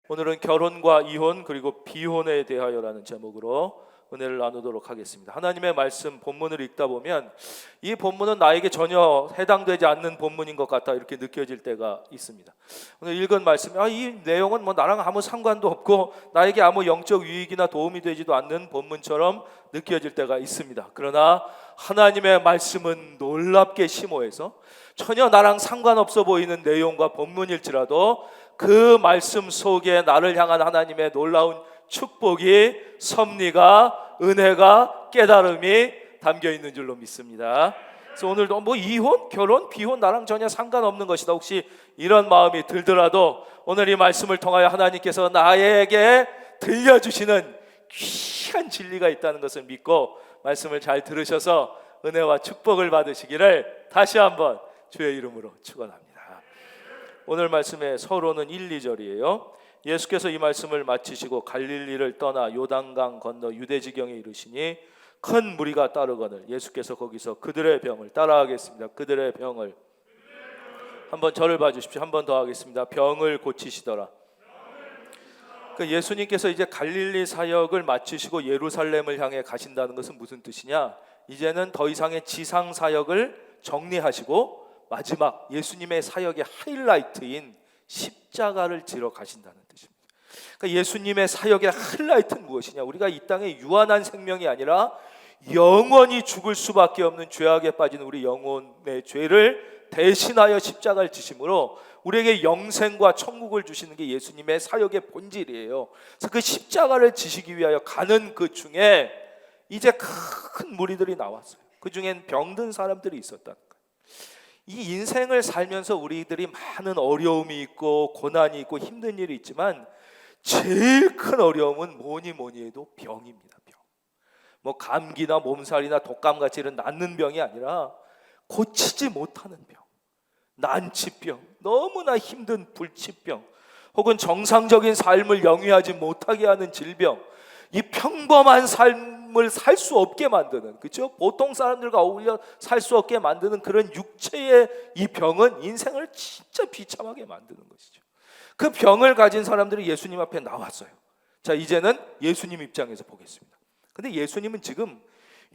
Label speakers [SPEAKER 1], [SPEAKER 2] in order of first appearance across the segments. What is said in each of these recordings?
[SPEAKER 1] 오늘은 결혼과 이혼 그리고 비혼에 대하여라는 제목으로 은혜를 나누도록 하겠습니다. 하나님의 말씀 본문을 읽다 보면 이 본문은 나에게 전혀 해당되지 않는 본문인 것 같다 이렇게 느껴질 때가 있습니다. 오늘 읽은 말씀, 이 내용은 뭐 나랑 아무 상관도 없고 나에게 아무 영적 유익이나 도움이 되지도 않는 본문처럼 느껴질 때가 있습니다. 그러나 하나님의 말씀은 놀랍게 심오해서 전혀 나랑 상관없어 보이는 내용과 본문일지라도 그 말씀 속에 나를 향한 하나님의 놀라운 축복이, 섭리가, 은혜가, 깨달음이 담겨 있는 줄로 믿습니다. 그래서 오늘도 이혼, 결혼, 비혼 나랑 전혀 상관없는 것이다 혹시 이런 마음이 들더라도 오늘 이 말씀을 통하여 하나님께서 나에게 들려주시는 귀한 진리가 있다는 것을 믿고 말씀을 잘 들으셔서 은혜와 축복을 받으시기를 다시 한번 주의 이름으로 축원합니다. 오늘 말씀의 서론은 1, 2절이에요. 예수께서 이 말씀을 마치시고 갈릴리를 떠나 요단강 건너 유대지경에 이르시니 큰 무리가 따르거늘 예수께서 거기서 그들의 병을 따라하겠습니다. 그들의 병을 한번 저를 봐주십시오. 한 번 더 하겠습니다. 병을 고치시더라. 예수님께서 이제 갈릴리 사역을 마치시고 예루살렘을 향해 가신다는 것은 무슨 뜻이냐? 이제는 더 이상의 지상 사역을 정리하시고 마지막 예수님의 사역의 하이라이트인 십자가를 지러 가신다는 뜻입니다. 그러니까 예수님의 사역의 하이라이트는 무엇이냐? 우리가 이 땅에 유한한 생명이 아니라 영원히 죽을 수밖에 없는 죄악에 빠진 우리 영혼의 죄를 대신하여 십자가를 지심으로 우리에게 영생과 천국을 주시는 게 예수님의 사역의 본질이에요. 그래서 그 십자가를 지시기 위하여 가는 그 중에 이제 큰 무리들이 나왔어요. 그 중엔 병든 사람들이 있었다. 이 인생을 살면서 우리들이 많은 어려움이 있고 고난이 있고 힘든 일이 있지만 제일 큰 어려움은 뭐니 해도 병입니다. 병. 뭐 감기나 몸살이나 독감같이 이런 낫는 병이 아니라 고치지 못하는 병, 난치병, 너무나 힘든 불치병, 혹은 정상적인 삶을 영위하지 못하게 하는 질병, 이 평범한 삶을 살 수 없게 만드는, 그렇죠? 보통 사람들과 어울려 살 수 없게 만드는 그런 육체의 이 병은 인생을 진짜 비참하게 만드는 것이죠. 그 병을 가진 사람들이 예수님 앞에 나왔어요. 자, 이제는 예수님 입장에서 보겠습니다. 근데 예수님은 지금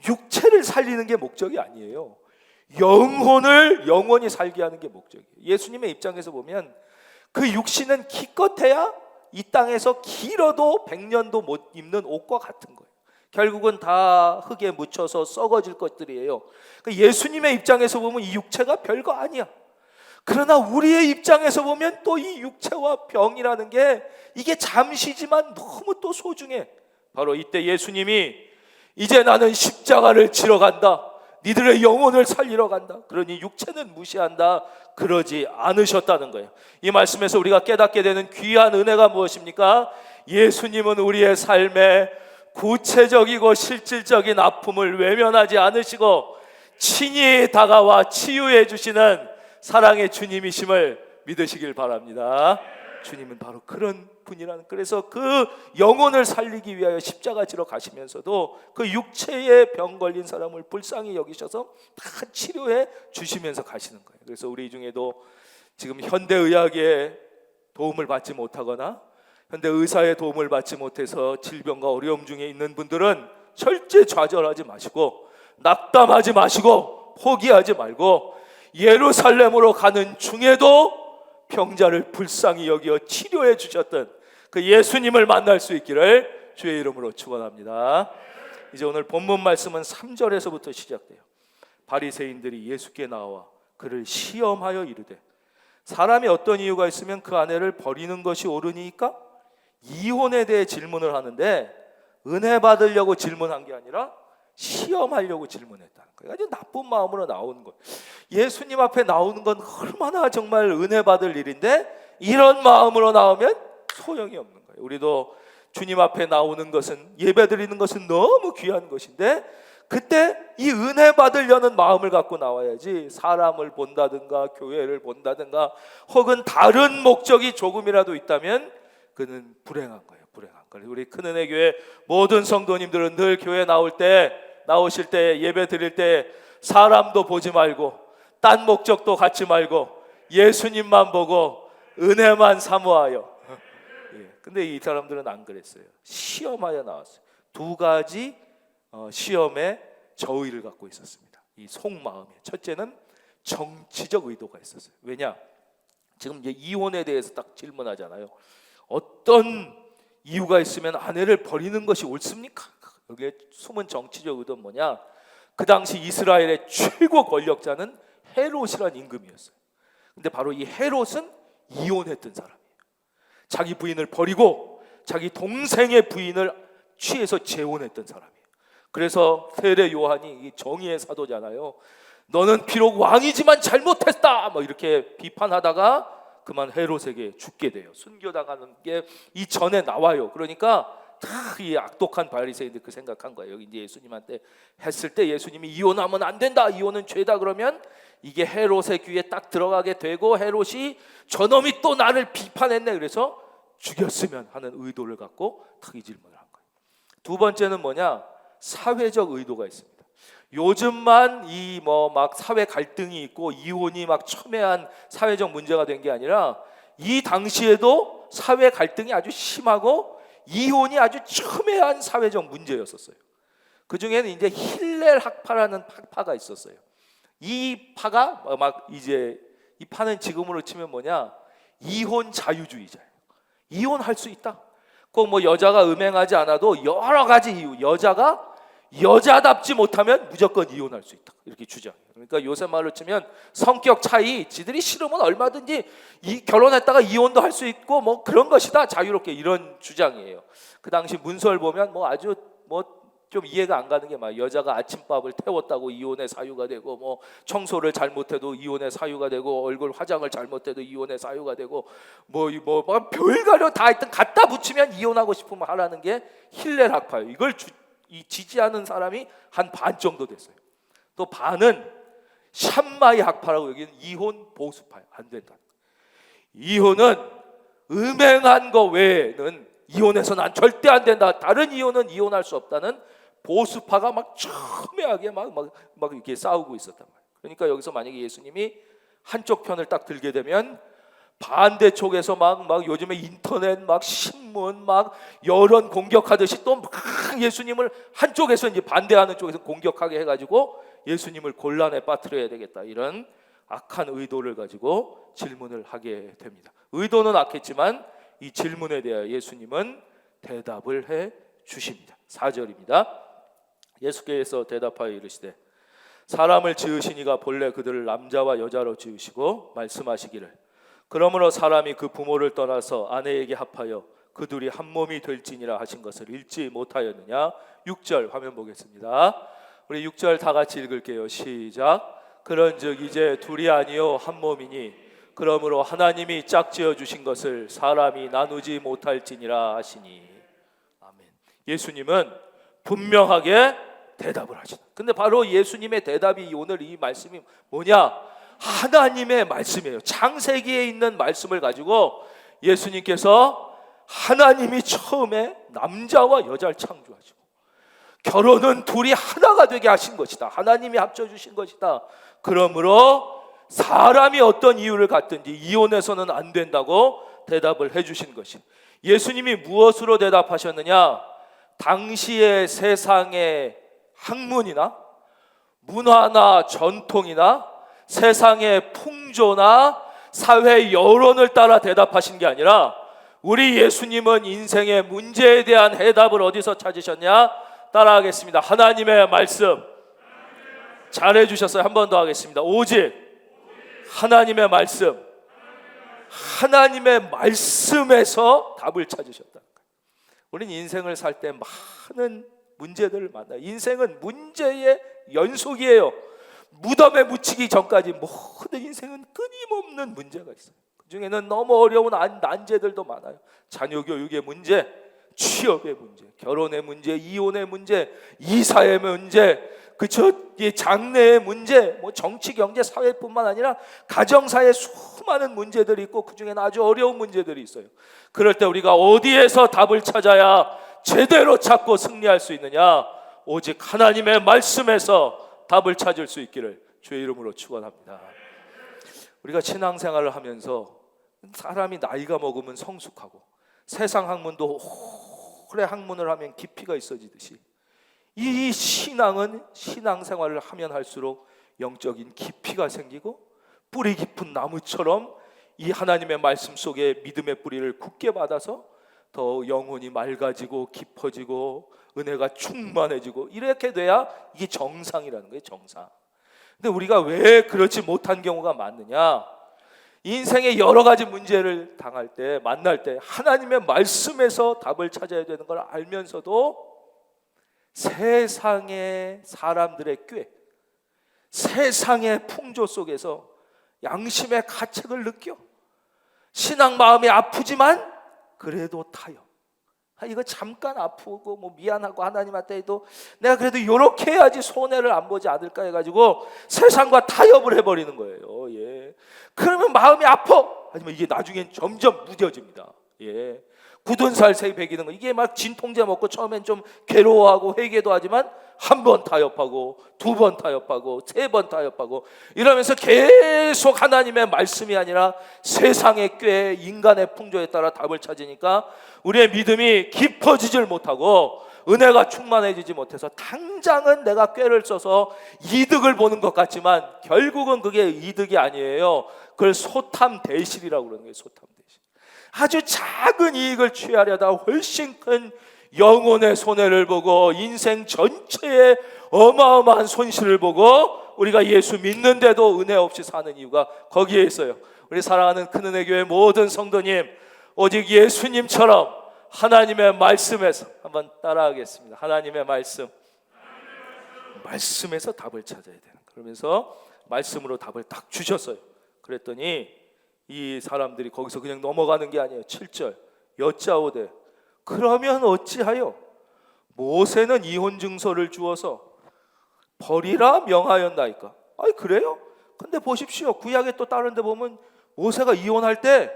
[SPEAKER 1] 육체를 살리는 게 목적이 아니에요. 영혼을 영원히 살게 하는 게 목적이에요. 예수님의 입장에서 보면 그 육신은 기껏해야 이 땅에서 길어도 100년도 못 입는 옷과 같은 거예요. 결국은 다 흙에 묻혀서 썩어질 것들이에요. 예수님의 입장에서 보면 이 육체가 별거 아니야. 그러나 우리의 입장에서 보면 또 이 육체와 병이라는 게 이게 잠시지만 너무 또 소중해. 바로 이때 예수님이 이제 나는 십자가를 지러 간다. 니들의 영혼을 살리러 간다. 그러니 육체는 무시한다. 그러지 않으셨다는 거예요. 이 말씀에서 우리가 깨닫게 되는 귀한 은혜가 무엇입니까? 예수님은 우리의 삶에 구체적이고 실질적인 아픔을 외면하지 않으시고 친히 다가와 치유해 주시는 사랑의 주님이심을 믿으시길 바랍니다. 주님은 바로 그런 분이라는, 그래서 그 영혼을 살리기 위하여 십자가 지러 가시면서도 그 육체에 병 걸린 사람을 불쌍히 여기셔서 다 치료해 주시면서 가시는 거예요. 그래서 우리 중에도 지금 현대의학의 도움을 받지 못하거나 현대의사의 도움을 받지 못해서 질병과 어려움 중에 있는 분들은 절대 좌절하지 마시고 낙담하지 마시고 포기하지 말고 예루살렘으로 가는 중에도 병자를 불쌍히 여겨 치료해 주셨던 그 예수님을 만날 수 있기를 주의 이름으로 축원합니다. 이제 오늘 본문 말씀은 3절에서부터 시작돼요. 바리새인들이 예수께 나와 그를 시험하여 이르되 사람이 어떤 이유가 있으면 그 아내를 버리는 것이 옳으니까? 이혼에 대해 질문을 하는데 은혜 받으려고 질문한 게 아니라 시험하려고 질문했다는 거예요. 아주 나쁜 마음으로 나오는 거예요. 예수님 앞에 나오는 건 얼마나 정말 은혜 받을 일인데 이런 마음으로 나오면 소용이 없는 거예요. 우리도 주님 앞에 나오는 것은, 예배 드리는 것은 너무 귀한 것인데 그때 이 은혜 받으려는 마음을 갖고 나와야지 사람을 본다든가 교회를 본다든가 혹은 다른 목적이 조금이라도 있다면 그는 불행한 거예요. 불행한 거예요. 우리 큰은혜 교회 모든 성도님들은 늘 교회 나오실 때 예배 드릴 때 사람도 보지 말고 딴 목적도 갖지 말고 예수님만 보고 은혜만 사모하여 근데 이 사람들은 안 그랬어요. 시험하여 나왔어요. 두 가지 시험의 저의를 갖고 있었습니다. 이 속마음에 첫째는 정치적 의도가 있었어요. 왜냐? 지금 이제 이혼에 대해서 딱 질문하잖아요. 어떤 이유가 있으면 아내를 버리는 것이 옳습니까? 여기에 숨은 정치적 의도는 뭐냐? 그 당시 이스라엘의 최고 권력자는 헤롯이란 임금이었어요. 근데 바로 이 헤롯은 이혼했던 사람이에요. 자기 부인을 버리고 자기 동생의 부인을 취해서 재혼했던 사람이에요. 그래서 세례 요한이 정의의 사도잖아요. 너는 비록 왕이지만 잘못했다 뭐 이렇게 비판하다가 그만 헤롯에게 죽게 돼요. 순교당하는 게 이 전에 나와요. 그러니까 다 이 악독한 바리새인들 그 생각한 거예요. 여기 이제 예수님한테 했을 때 예수님이 이혼하면 안 된다, 이혼은 죄다 그러면 이게 헤롯의 귀에 딱 들어가게 되고 헤롯이 저놈이 또 나를 비판했네 그래서 죽였으면 하는 의도를 갖고 딱 이 질문을 한 거예요. 두 번째는 뭐냐? 사회적 의도가 있습니다. 요즘만 이 막 사회 갈등이 있고 이혼이 막 첨예한 사회적 문제가 된 게 아니라 이 당시에도 사회 갈등이 아주 심하고 이혼이 아주 첨예한 사회적 문제였었어요. 그 중에는 이제 힐렐 학파라는 학파가 있었어요. 이 파가 막 이제 이 파는 지금으로 치면 뭐냐? 이혼 자유주의자예요. 이혼할 수 있다. 꼭 뭐 여자가 음행하지 않아도 여러 가지 이유, 여자가 여자답지 못하면 무조건 이혼할 수 있다 이렇게 주장해요. 그러니까 요새 말로 치면 성격 차이, 지들이 싫으면 얼마든지 결혼했다가 이혼도 할 수 있고 뭐 그런 것이다, 자유롭게, 이런 주장이에요. 그 당시 문서를 보면 뭐 아주 뭐 좀 이해가 안 가는 게 막 여자가 아침밥을 태웠다고 이혼의 사유가 되고 뭐 청소를 잘못해도 이혼의 사유가 되고 얼굴 화장을 잘못해도 이혼의 사유가 되고 뭐 별가려 다 하여튼 갖다 붙이면 이혼하고 싶으면 하라는 게 힐렐 학파예요. 이걸 지지하는 사람이 한 반 정도 됐어요. 또 반은 샴마이 학파라고, 여기는 이혼 보수파예요. 안 된다. 이혼은 음행한 거 외에는 이혼해서는 절대 안 된다. 다른 이혼은 이혼할 수 없다는 보수파가 막 첨예하게 막 이렇게 싸우고 있었단 말이에요. 그러니까 여기서 만약에 예수님이 한쪽 편을 딱 들게 되면 반대쪽에서 막 요즘에 인터넷 막 신문 막 여론 공격하듯이 또 막 예수님을 한쪽에서 이제 반대하는 쪽에서 공격하게 해가지고 예수님을 곤란에 빠뜨려야 되겠다, 이런 악한 의도를 가지고 질문을 하게 됩니다. 의도는 악했지만 이 질문에 대하여 예수님은 대답을 해 주십니다. 4절입니다. 예수께서 대답하여 이르시되 사람을 지으신 이가 본래 그들을 남자와 여자로 지으시고 말씀하시기를 그러므로 사람이 그 부모를 떠나서 아내에게 합하여 그 둘이 한 몸이 될지니라 하신 것을 읽지 못하였느냐. 6절 화면 보겠습니다. 우리 6절 다 같이 읽을게요. 시작. 그런즉 이제 둘이 아니요 한 몸이니 그러므로 하나님이 짝지어 주신 것을 사람이 나누지 못할지니라 하시니. 아멘. 예수님은 분명하게 대답을 하시다. 근데 바로 예수님의 대답이 오늘 이 말씀이 뭐냐? 하나님의 말씀이에요. 창세기에 있는 말씀을 가지고 예수님께서 하나님이 처음에 남자와 여자를 창조하시고 결혼은 둘이 하나가 되게 하신 것이다. 하나님이 합쳐주신 것이다. 그러므로 사람이 어떤 이유를 갖든지 이혼해서는 안 된다고 대답을 해주신 것이. 예수님이 무엇으로 대답하셨느냐? 당시의 세상의 학문이나 문화나 전통이나 세상의 풍조나 사회 여론을 따라 대답하신 게 아니라 우리 예수님은 인생의 문제에 대한 해답을 어디서 찾으셨냐? 따라하겠습니다. 하나님의 말씀. 잘해 주셨어요. 한 번 더 하겠습니다. 오직 하나님의 말씀. 하나님의 말씀에서 답을 찾으셨다. 우리는 인생을 살 때 많은 문제들을 만나요. 인생은 문제의 연속이에요. 무덤에 묻히기 전까지 모든 인생은 끊임없는 문제가 있어요. 그 중에는 너무 어려운 난제들도 많아요. 자녀 교육의 문제, 취업의 문제, 결혼의 문제, 이혼의 문제, 이사의 문제, 이 장래의 문제, 정치, 경제, 사회뿐만 아니라 가정사의 수많은 문제들이 있고 그 중에는 아주 어려운 문제들이 있어요. 그럴 때 우리가 어디에서 답을 찾아야 제대로 찾고 승리할 수 있느냐? 오직 하나님의 말씀에서 답을 찾을 수 있기를 주의 이름으로 축원합니다. 우리가 신앙생활을 하면서 사람이 나이가 먹으면 성숙하고 세상 학문도 오래 학문을 하면 깊이가 있어지듯이 이 신앙은 신앙생활을 하면 할수록 영적인 깊이가 생기고 뿌리 깊은 나무처럼 이 하나님의 말씀 속에 믿음의 뿌리를 굳게 받아서 더 영혼이 맑아지고 깊어지고 은혜가 충만해지고 이렇게 돼야 이게 정상이라는 거예요. 정상. 근데 우리가 왜 그렇지 못한 경우가 많느냐? 인생의 여러 가지 문제를 당할 때, 만날 때 하나님의 말씀에서 답을 찾아야 되는 걸 알면서도 세상의 사람들의 꾀, 세상의 풍조 속에서 양심의 가책을 느껴 신앙 마음이 아프지만 그래도 타요. 이거 잠깐 아프고 뭐 미안하고 하나님한테 해도 내가 그래도 이렇게 해야지 손해를 안 보지 않을까 해가지고 세상과 타협을 해버리는 거예요. 예. 그러면 마음이 아파. 하지만 이게 나중엔 점점 무뎌집니다. 예. 굳은 살 새벽이는 거 이게 막 진통제 먹고 처음엔 좀 괴로워하고 회개도 하지만 한 번 타협하고 두 번 타협하고 세 번 타협하고 이러면서 계속 하나님의 말씀이 아니라 세상의 꾀 인간의 풍조에 따라 답을 찾으니까 우리의 믿음이 깊어지질 못하고 은혜가 충만해지지 못해서 당장은 내가 꾀를 써서 이득을 보는 것 같지만 결국은 그게 이득이 아니에요. 그걸 소탐대실이라고 그러는 거예요. 소탐대실. 아주 작은 이익을 취하려다 훨씬 큰 영혼의 손해를 보고 인생 전체의 어마어마한 손실을 보고 우리가 예수 믿는데도 은혜 없이 사는 이유가 거기에 있어요. 우리 사랑하는 큰은혜교회 모든 성도님, 오직 예수님처럼 하나님의 말씀에서 한번 따라하겠습니다. 하나님의 말씀에서 답을 찾아야 되는. 그러면서 말씀으로 답을 딱 주셨어요. 그랬더니 이 사람들이 거기서 그냥 넘어가는 게 아니에요. 7절 여짜오되 그러면 어찌하여 모세는 이혼 증서를 주어서 버리라 명하였나이까? 아니 그래요? 근데 보십시오. 구약에 또 다른 데 보면 모세가 이혼할 때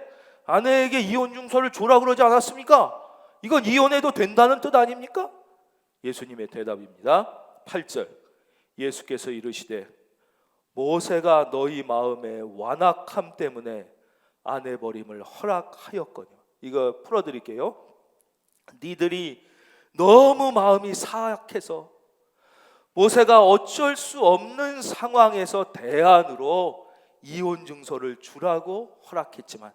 [SPEAKER 1] 아내에게 이혼 증서를 줘라 그러지 않았습니까? 이건 이혼해도 된다는 뜻 아닙니까? 예수님의 대답입니다. 8절 예수께서 이르시되 모세가 너희 마음의 완악함 때문에 아내 버림을 허락하였거니와. 이거 풀어드릴게요. 니들이 너무 마음이 사악해서 모세가 어쩔 수 없는 상황에서 대안으로 이혼 증서를 주라고 허락했지만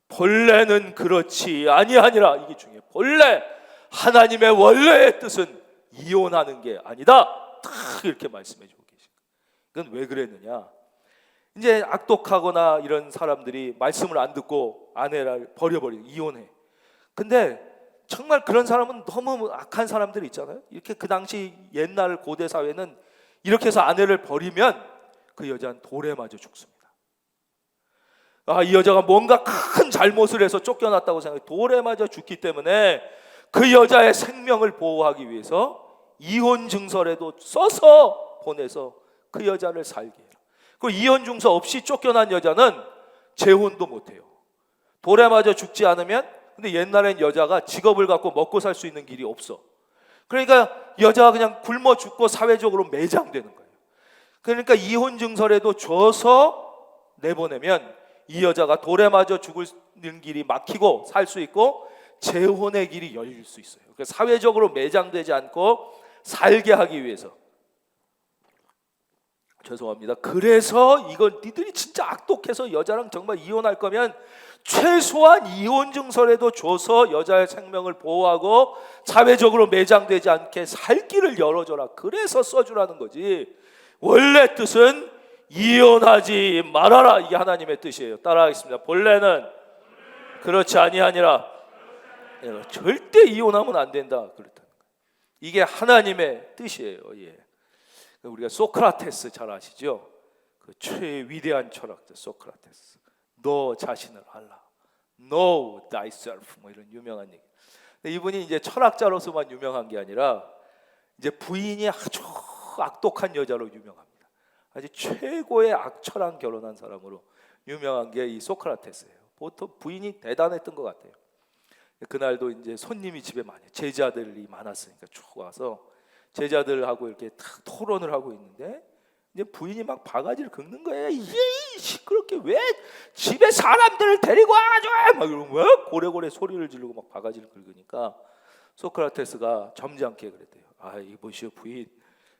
[SPEAKER 1] 본래는 그렇지 아니하니라. 이게 중요해요. 본래 하나님의 원래의 뜻은 이혼하는 게 아니다. 딱 이렇게 말씀해 주고 계십니다. 이건 왜 그랬느냐? 이제 악독하거나 이런 사람들이 말씀을 안 듣고 아내를 버려버리고 이혼해. 근데 정말 그런 사람은 너무 악한 사람들이 있잖아요. 이렇게 그 당시 옛날 고대 사회는 이렇게 해서 아내를 버리면 그 여자는 돌에 맞아 죽습니다. 이 여자가 뭔가 큰 잘못을 해서 쫓겨났다고 생각해 돌에 맞아 죽기 때문에 그 여자의 생명을 보호하기 위해서 이혼 증서라도 써서 보내서 그 여자를 살게 해요. 그리고 이혼 증서 없이 쫓겨난 여자는 재혼도 못해요. 돌에 맞아 죽지 않으면. 근데 옛날엔 여자가 직업을 갖고 먹고 살 수 있는 길이 없어. 그러니까 여자가 그냥 굶어 죽고 사회적으로 매장되는 거예요. 그러니까 이혼 증서라도 줘서 내보내면 이 여자가 돌에 맞아 죽는 길이 막히고 살 수 있고 재혼의 길이 열릴 수 있어요. 그러니까 사회적으로 매장되지 않고 살게 하기 위해서. 죄송합니다. 그래서 이건 니들이 진짜 악독해서 여자랑 정말 이혼할 거면 최소한 이혼 증서라도 줘서 여자의 생명을 보호하고 사회적으로 매장되지 않게 살 길을 열어줘라. 그래서 써주라는 거지. 원래 뜻은 이혼하지 말아라. 이게 하나님의 뜻이에요. 따라하겠습니다. 본래는 그렇지 아니하니라. 절대 이혼하면 안 된다. 그렇다는 거예요. 이게 하나님의 뜻이에요. 예. 우리가 소크라테스 잘 아시죠? 그 최위대한 철학자 소크라테스. 너 자신을 알라. Know thyself. 뭐 이런 유명한 얘기. 근데 이분이 이제 철학자로서만 유명한 게 아니라 이제 부인이 아주 악독한 여자로 유명합니다. 아주 최고의 악처랑 결혼한 사람으로 유명한 게 이 소크라테스예요. 보통 부인이 대단했던 것 같아요. 그날도 이제 손님이 집에 많이 제자들이 많았으니까 쭉 와서 제자들하고 이렇게 탁 토론을 하고 있는데 이제 부인이 막 바가지를 긁는 거예요. 이게 시끄럽게 왜 집에 사람들을 데리고 와가지고 막 이러고 막 고래고래 소리를 지르고 막 바가지를 긁으니까 소크라테스가 점잖게 그랬대요. 아, 이보시오 부인,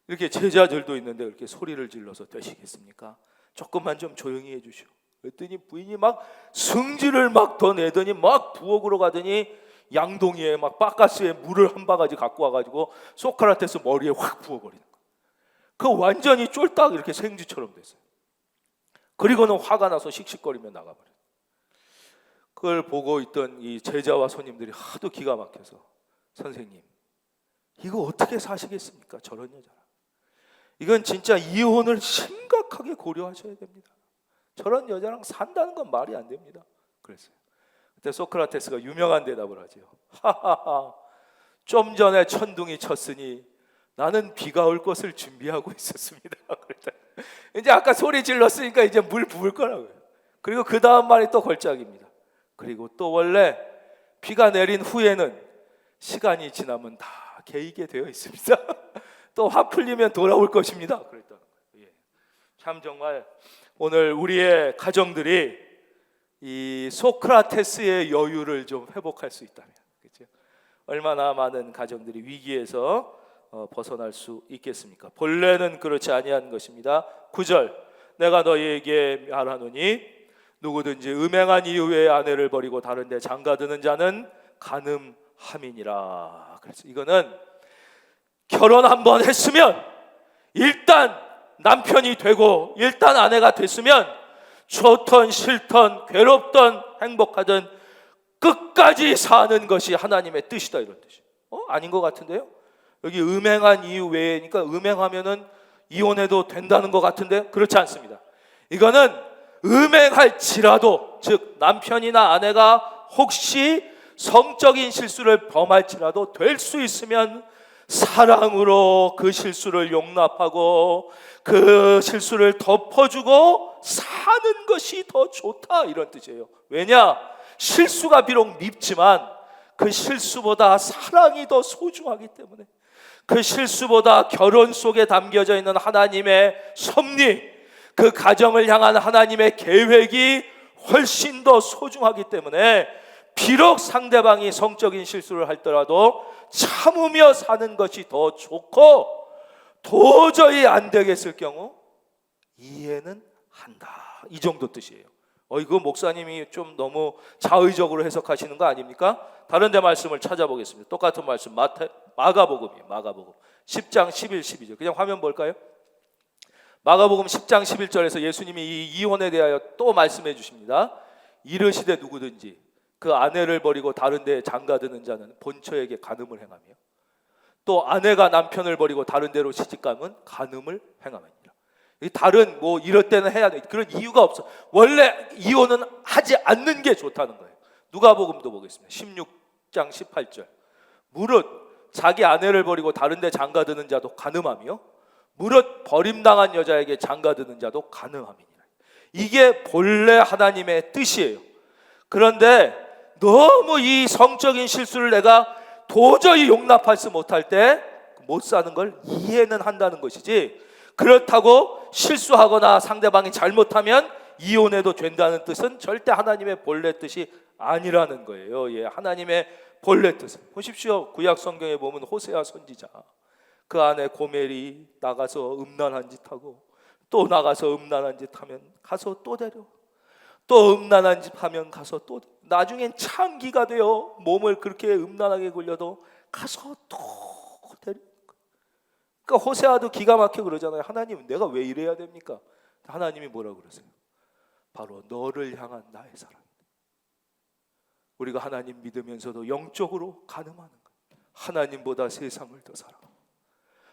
[SPEAKER 1] 이렇게 제자들도 있는데 그렇게 소리를 질러서 되시겠습니까? 조금만 좀 조용히 해주시오. 그랬더니 부인이 막 승질을 막 더 내더니 막 부엌으로 가더니 양동이에 막 바카스에 물을 한 바가지 갖고 와가지고 소크라테스 머리에 확 부어버리는 거예요. 그 완전히 쫄딱 이렇게 생쥐처럼 됐어요. 그리고는 화가 나서 씩씩거리며 나가버려요. 그걸 보고 있던 이 제자와 손님들이 하도 기가 막혀서, 선생님 이거 어떻게 사시겠습니까? 저런 여자랑. 이건 진짜 이혼을 심각하게 고려하셔야 됩니다. 저런 여자랑 산다는 건 말이 안 됩니다. 그랬어요. 그때 소크라테스가 유명한 대답을 하죠. 하하하, 좀 전에 천둥이 쳤으니 나는 비가 올 것을 준비하고 있었습니다. 이제 아까 소리 질렀으니까 이제 물 부을 거라고요. 그리고 그 다음 말이 또 걸작입니다. 그리고 또 원래 비가 내린 후에는 시간이 지나면 다 개이게 되어 있습니다. 또 화 풀리면 돌아올 것입니다. 그랬다는 거예요. 참 정말 오늘 우리의 가정들이 이 소크라테스의 여유를 좀 회복할 수 있다면, 그렇죠? 얼마나 많은 가정들이 위기에서 벗어날 수 있겠습니까? 본래는 그렇지 아니한 것입니다. 9절, 내가 너희에게 말하노니 누구든지 음행한 이후에 아내를 버리고 다른 데 장가드는 자는 간음함이니라. 그래서 이거는 결혼 한번 했으면 일단 남편이 되고 일단 아내가 됐으면 좋던 싫던 괴롭던 행복하던 끝까지 사는 것이 하나님의 뜻이다, 이런 뜻이에요. 아닌 것 같은데요? 여기 음행한 이유 외에니까 음행하면은 이혼해도 된다는 것 같은데 그렇지 않습니다. 이거는 음행할지라도, 즉 남편이나 아내가 혹시 성적인 실수를 범할지라도 될 수 있으면 사랑으로 그 실수를 용납하고 그 실수를 덮어주고 사는 것이 더 좋다, 이런 뜻이에요. 왜냐? 실수가 비록 밉지만 그 실수보다 사랑이 더 소중하기 때문에, 그 실수보다 결혼 속에 담겨져 있는 하나님의 섭리, 그 가정을 향한 하나님의 계획이 훨씬 더 소중하기 때문에 비록 상대방이 성적인 실수를 할더라도 참으며 사는 것이 더 좋고, 도저히 안 되겠을 경우 이해는 한다, 이 정도 뜻이에요. 이거 목사님이 좀 너무 자의적으로 해석하시는 거 아닙니까? 다른 데 말씀을 찾아보겠습니다. 똑같은 말씀, 마가복음이에요. 마가복음 10장 11, 12절. 그냥 화면 볼까요? 마가복음 10장 11절에서 예수님이 이 이혼에 대하여 또 말씀해 주십니다. 이르시되 누구든지 그 아내를 버리고 다른 데에 장가드는 자는 본처에게 간음을 행하며 또 아내가 남편을 버리고 다른 데로 시집가면 간음을 행하느니라. 다른 뭐 이럴 때는 해야 돼, 그런 이유가 없어. 원래 이혼은 하지 않는 게 좋다는 거예요. 누가복음도 보겠습니다. 16장 18절. 무릇 자기 아내를 버리고 다른 데 장가드는 자도 간음하며 무릇 버림당한 여자에게 장가드는 자도 간음함이니라. 이게 본래 하나님의 뜻이에요. 그런데 너무 이 성적인 실수를 내가 도저히 용납하지 못할 때 못 사는 걸 이해는 한다는 것이지, 그렇다고 실수하거나 상대방이 잘못하면 이혼해도 된다는 뜻은 절대 하나님의 본래 뜻이 아니라는 거예요. 하나님의 본래 뜻은 보십시오. 구약 성경에 보면 호세아 선지자, 그 안에 고멜이 나가서 음란한 짓 하고 또 나가서 음란한 짓 하면 가서 또 데려, 또 음란한 짓 하면 가서 또, 나중엔 창기가 되어 몸을 그렇게 음란하게 굴려도 가서 또 데려. 그러니까 호세아도 기가 막혀 그러잖아요. 하나님, 내가 왜 이래야 됩니까? 하나님이 뭐라고 그러세요? 바로 너를 향한 나의 사랑이다. 우리가 하나님 믿으면서도 영적으로 간음하는 거예요. 하나님보다 세상을 더 사랑하고,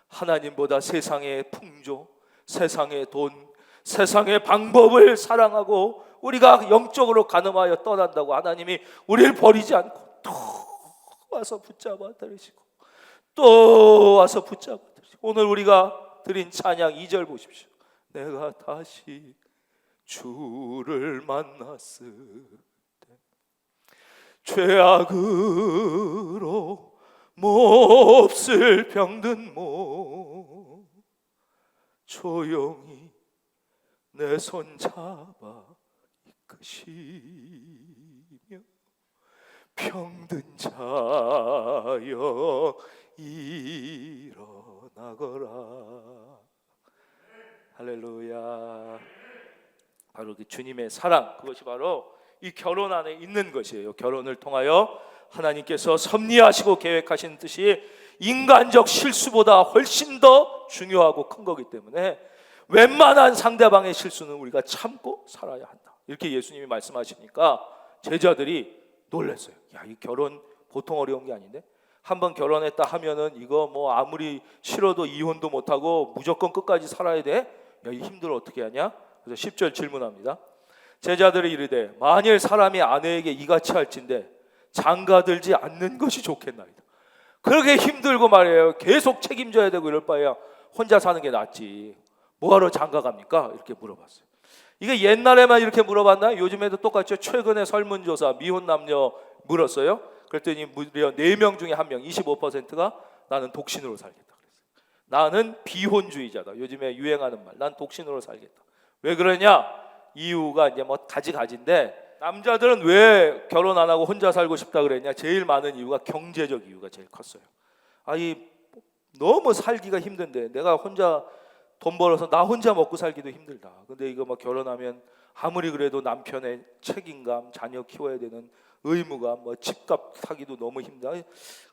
[SPEAKER 1] 하나님보다 세상의 풍조, 세상의 돈, 세상의 방법을 사랑하고 우리가 영적으로 간음하여 떠난다고 하나님이 우리를 버리지 않고 또 와서 붙잡아 들이시고 또 와서 붙잡아 들이시고, 오늘 우리가 드린 찬양 2절 보십시오. 내가 다시 주를 만났을 때 죄악으로 몹쓸 병든 몸 조용히 내 손 잡아 이끄시며 병든 자여 일어나거라. 할렐루야. 바로 그 주님의 사랑, 그것이 바로 이 결혼 안에 있는 것이에요. 결혼을 통하여 하나님께서 섭리하시고 계획하신 뜻이 인간적 실수보다 훨씬 더 중요하고 큰 거기 때문에 웬만한 상대방의 실수는 우리가 참고 살아야 한다. 이렇게 예수님이 말씀하시니까 제자들이 놀랐어요. 야, 이 결혼 보통 어려운 게 아닌데, 한번 결혼했다 하면은 이거 뭐 아무리 싫어도 이혼도 못하고 무조건 끝까지 살아야 돼? 야, 이 힘들어 어떻게 하냐? 그래서 10절 질문합니다. 제자들이 이르되 만일 사람이 아내에게 이같이 할진대 장가들지 않는 것이 좋겠나이다. 그렇게 힘들고 말이에요. 계속 책임져야 되고 이럴 바에야 혼자 사는 게 낫지. 뭐하러 장가 갑니까? 이렇게 물어봤어요. 이게 옛날에만 이렇게 물어봤나요? 요즘에도 똑같죠. 최근에 설문조사 미혼 남녀 물었어요. 그랬더니 무려 4명 중에 1명 25%가 나는 독신으로 살겠다 그랬어요. 나는 비혼주의자다. 요즘에 유행하는 말. 난 독신으로 살겠다. 왜 그러냐? 이유가 이제 뭐 가지가지인데, 남자들은 왜 결혼 안 하고 혼자 살고 싶다 그랬냐? 제일 많은 이유가 경제적 이유가 제일 컸어요. 너무 살기가 힘든데 내가 혼자 돈 벌어서 나 혼자 먹고 살기도 힘들다. 근데 이거 막 결혼하면 아무리 그래도 남편의 책임감, 자녀 키워야 되는 의무감, 뭐 집값 사기도 너무 힘들다.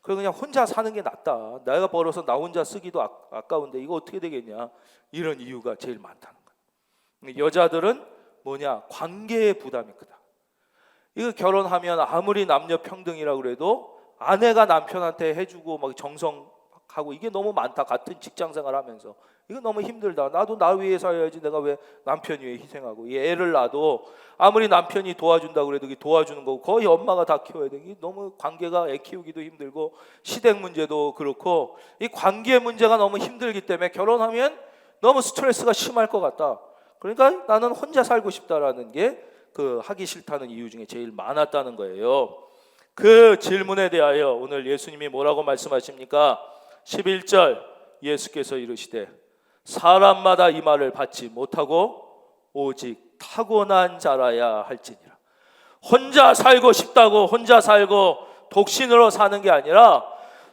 [SPEAKER 1] 그래 그냥 혼자 사는 게 낫다. 내가 벌어서 나 혼자 쓰기도 아까운데 이거 어떻게 되겠냐? 이런 이유가 제일 많다는 거예요. 여자들은 뭐냐? 관계의 부담이 크다. 이거 결혼하면 아무리 남녀 평등이라고 그래도 아내가 남편한테 해주고 막 정성하고 이게 너무 많다. 같은 직장 생활하면서 이거 너무 힘들다. 나도 나 위해 살아야지. 내가 왜 남편 위해 희생하고. 이 애를 낳아도 아무리 남편이 도와준다고 그래도 도와주는 거고 거의 엄마가 다 키워야 돼. 이게 너무 관계가 애 키우기도 힘들고 시댁 문제도 그렇고 이 관계 문제가 너무 힘들기 때문에 결혼하면 너무 스트레스가 심할 것 같다. 그러니까 나는 혼자 살고 싶다라는 게 그 하기 싫다는 이유 중에 제일 많았다는 거예요. 그 질문에 대하여 오늘 예수님이 뭐라고 말씀하십니까? 11절 예수께서 이르시되 사람마다 이 말을 받지 못하고 오직 타고난 자라야 할지니라. 혼자 살고 싶다고 혼자 살고 독신으로 사는 게 아니라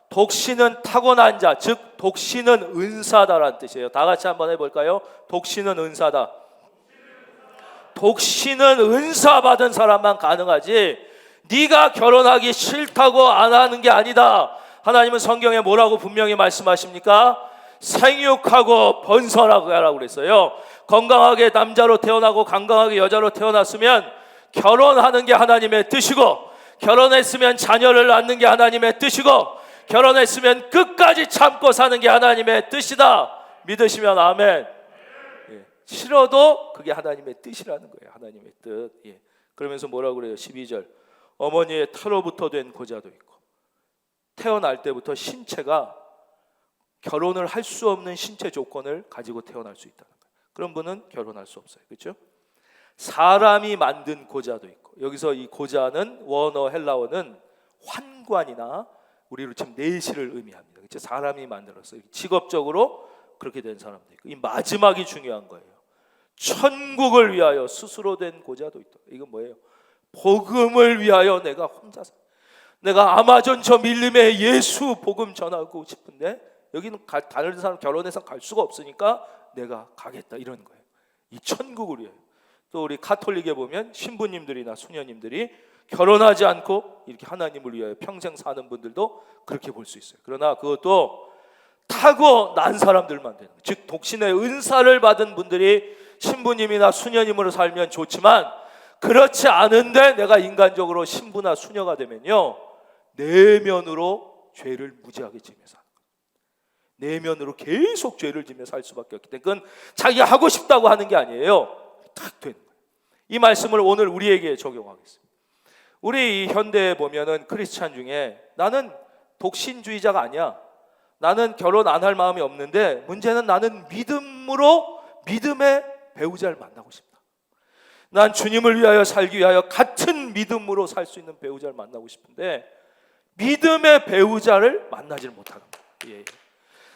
[SPEAKER 1] 독신은 타고난 자, 즉 독신은 은사다라는 뜻이에요. 다 같이 한번 해볼까요? 독신은 은사다. 독신은 은사 받은 사람만 가능하지 네가 결혼하기 싫다고 안 하는 게 아니다. 하나님은 성경에 뭐라고 분명히 말씀하십니까? 생육하고 번성하고 하라고 그랬어요. 건강하게 남자로 태어나고 건강하게 여자로 태어났으면 결혼하는 게 하나님의 뜻이고, 결혼했으면 자녀를 낳는 게 하나님의 뜻이고, 결혼했으면 끝까지 참고 사는 게 하나님의 뜻이다. 믿으시면 아멘. 싫어도 그게 하나님의 뜻이라는 거예요. 하나님의 뜻. 그러면서 뭐라고 그래요? 12절 어머니의 태로부터 된 고자도 있고, 태어날 때부터 신체가 결혼을 할 수 없는 신체 조건을 가지고 태어날 수 있다는 거예요. 그런 분은 결혼할 수 없어요. 그렇죠? 사람이 만든 고자도 있고, 여기서 이 고자는 원어 헬라어는 환관이나 우리로 치면 내실을 의미합니다. 그렇죠? 사람이 만들었어요. 직업적으로 그렇게 된 사람도 있고, 이 마지막이 중요한 거예요. 천국을 위하여 스스로 된 고자도 있다. 이건 뭐예요? 복음을 위하여 내가 혼자 내가 아마존 저 밀림에 예수 복음 전하고 싶은데 여기는 다른 사람 결혼해서 갈 수가 없으니까 내가 가겠다, 이런 거예요. 이 천국을 위하여. 또 우리 카톨릭에 보면 신부님들이나 수녀님들이 결혼하지 않고 이렇게 하나님을 위하여 평생 사는 분들도 그렇게 볼 수 있어요. 그러나 그것도 타고난 사람들만 되는 거예요. 즉 독신의 은사를 받은 분들이 신부님이나 수녀님으로 살면 좋지만, 그렇지 않은데 내가 인간적으로 신부나 수녀가 되면요, 내면으로 죄를 무지하게 지면서 사는 거예요. 내면으로 계속 죄를 지며 살 수밖에 없기 때문에 그건 자기가 하고 싶다고 하는 게 아니에요. 딱 되는 거예요. 이 말씀을 오늘 우리에게 적용하겠습니다. 우리 현대에 보면은 크리스찬 중에 나는 독신주의자가 아니야, 나는 결혼 안 할 마음이 없는데 문제는 나는 믿음의 배우자를 만나고 싶다. 난 주님을 위하여 살기 위하여 같은 믿음으로 살 수 있는 배우자를 만나고 싶은데 믿음의 배우자를 만나지를 못하는 거예요.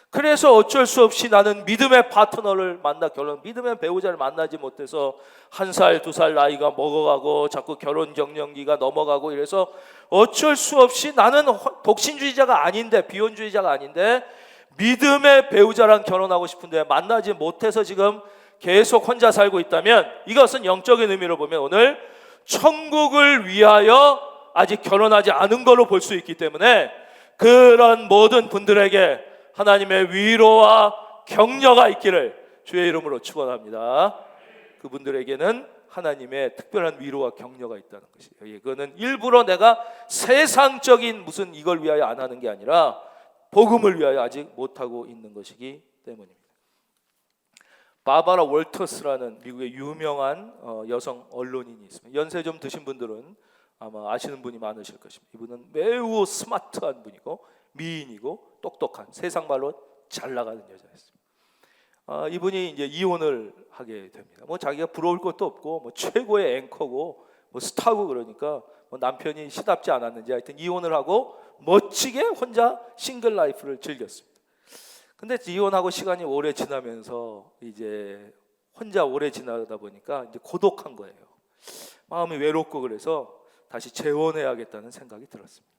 [SPEAKER 1] 그래서 어쩔 수 없이 나는 믿음의 파트너를 만나 믿음의 배우자를 만나지 못해서 1살, 2살 나이가 먹어가고 자꾸 결혼 적령기가 넘어가고 이래서 어쩔 수 없이 나는 독신주의자가 아닌데, 비혼주의자가 아닌데 믿음의 배우자랑 결혼하고 싶은데 만나지 못해서 지금 계속 혼자 살고 있다면, 이것은 영적인 의미로 보면 오늘 천국을 위하여 아직 결혼하지 않은 걸로 볼 수 있기 때문에 그런 모든 분들에게 하나님의 위로와 격려가 있기를 주의 이름으로 축원합니다. 그분들에게는 하나님의 특별한 위로와 격려가 있다는 것이에요. 이거는 일부러 내가 세상적인 무슨 이걸 위하여 안 하는 게 아니라 복음을 위하여 아직 못하고 있는 것이기 때문입니다. 바바라 월터스라는 미국의 유명한 여성 언론인이 있습니다. 연세 좀 드신 분들은 아마 아시는 분이 많으실 것입니다. 이분은 매우 스마트한 분이고 미인이고 똑똑한, 세상 말로 잘 나가는 여자였습니다. 이분이 이제 이혼을 하게 됩니다. 뭐 자기가 부러울 것도 없고 뭐 최고의 앵커고 뭐 스타고, 그러니까 뭐 남편이 시답지 않았는지 하여튼 이혼을 하고 멋지게 혼자 싱글 라이프를 즐겼습니다. 근데 이혼하고 시간이 오래 지나면서 이제 혼자 오래 지나다 보니까 이제 고독한 거예요. 마음이 외롭고 그래서 다시 재혼해야겠다는 생각이 들었습니다.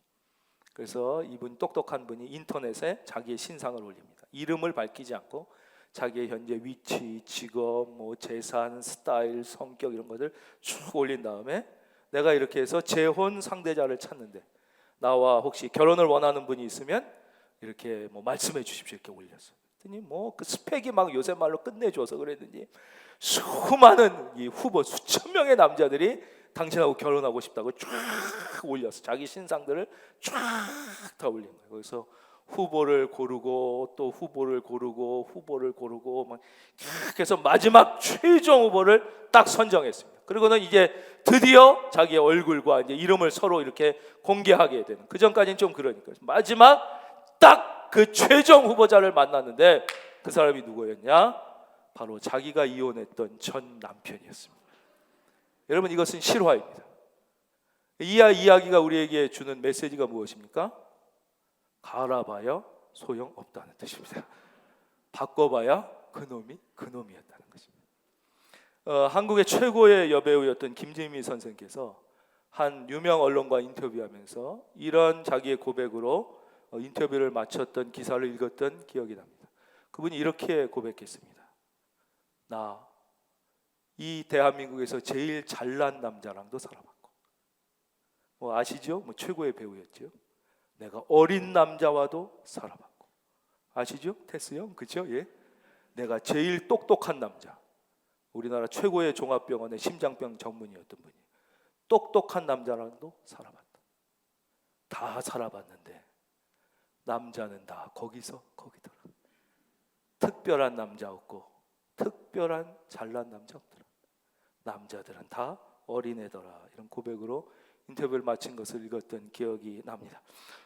[SPEAKER 1] 그래서 이분 똑똑한 분이 인터넷에 자기의 신상을 올립니다. 이름을 밝히지 않고 자기의 현재 위치, 직업, 뭐 재산, 스타일, 성격 이런 것들 쭉 올린 다음에 내가 이렇게 해서 재혼 상대자를 찾는데 나와 혹시 결혼을 원하는 분이 있으면 이렇게 뭐 말씀해 주십시오 이렇게 올렸어요. 그랬더니 뭐 그 스펙이 막 요새 말로 끝내줘서 그랬는지 수많은 이 후보, 수천 명의 남자들이 당신하고 결혼하고 싶다고 쫙 올렸어. 자기 신상들을 쫙 다 올린 거예요. 그래서 후보를 고르고 또 후보를 고르고 막 그래서 마지막 최종 후보를 딱 선정했습니다. 그리고는 이제 드디어 자기의 얼굴과 이제 이름을 서로 이렇게 공개하게 되는, 그 전까지는 좀 그러니까 마지막 딱 그 최종 후보자를 만났는데 그 사람이 누구였냐? 바로 자기가 이혼했던 전 남편이었습니다. 여러분, 이것은 실화입니다. 이 이야기가 우리에게 주는 메시지가 무엇입니까? 갈아봐야 소용없다는 뜻입니다. 바꿔봐야 그놈이었다는 것입니다. 한국의 최고의 여배우였던 김지미 선생께서 한 유명 언론과 인터뷰하면서 이런 자기의 고백으로 인터뷰를 마쳤던 기사를 읽었던 기억이 납니다. 그분이 이렇게 고백했습니다. 나 이 대한민국에서 제일 잘난 남자랑도 살아봤고, 뭐 아시죠? 뭐 최고의 배우였죠. 내가 어린 남자와도 살아봤고, 아시죠? 테스 형, 그렇죠? 예. 내가 제일 똑똑한 남자, 우리나라 최고의 종합병원의 심장병 전문의였던 분이 똑똑한 남자랑도 살아봤다. 다 살아봤는데 남자는 다 거기서 거기더라. 특별한 남자 없고 특별한 잘난 남자 없더라. 남자들은 다 어린애더라. 이런 고백으로 인터뷰를 마친 것을 읽었던 기억이 납니다.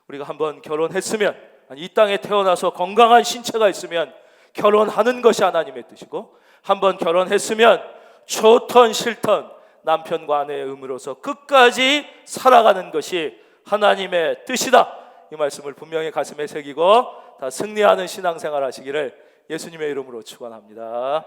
[SPEAKER 1] 우리가 한번 결혼했으면, 이 땅에 태어나서 건강한 신체가 있으면 결혼하는 것이 하나님의 뜻이고, 한번 결혼했으면 좋던 싫던 남편과 아내의 의무로서 끝까지 살아가는 것이 하나님의 뜻이다. 이 말씀을 분명히 가슴에 새기고 다 승리하는 신앙생활 하시기를 예수님의 이름으로 축원합니다.